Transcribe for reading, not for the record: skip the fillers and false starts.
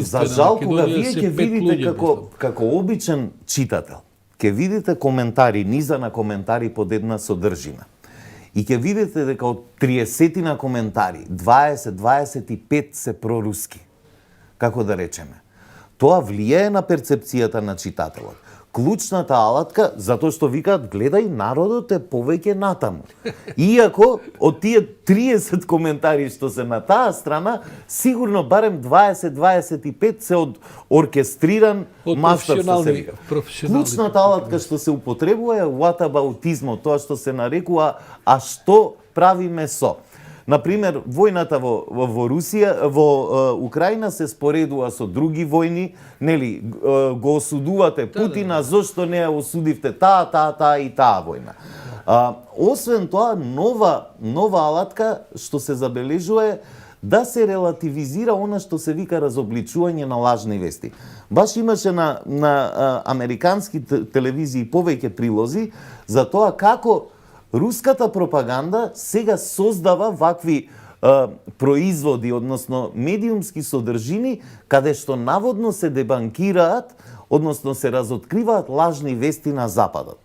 За жал, кога вие ќе видите како обичен читател, ќе видите коментари, низа на коментари под една содржина. И ќе видите дека од 30 коментари, 20-25 се проруски. Како да речеме. Тоа влијае на перцепцијата на читателот. Клучната алатка, затоа што викаат, гледај, народот е повеќе натаму. Иако, од тие 30 коментари што се на таа страна, сигурно барем 20-25 се од оркестриран мастер што се вика. Клучната алатка што се употребува е whataboutизмо, тоа што се нарекува а што правиме со. Например, војната во Русија, во Украина се споредува со други војни, нели, го осудувате Путина, зошто не ја осудивте таа и таа војна. Освен тоа, нова алатка што се забележува е да се релативизира она што се вика разобличување на лажни вести. Баш имаше на американски телевизии повеќе прилози за тоа како руската пропаганда сега создава вакви производи, односно медиумски содржини, каде што наводно се дебанкираат, односно се разоткриваат лажни вести на Западот.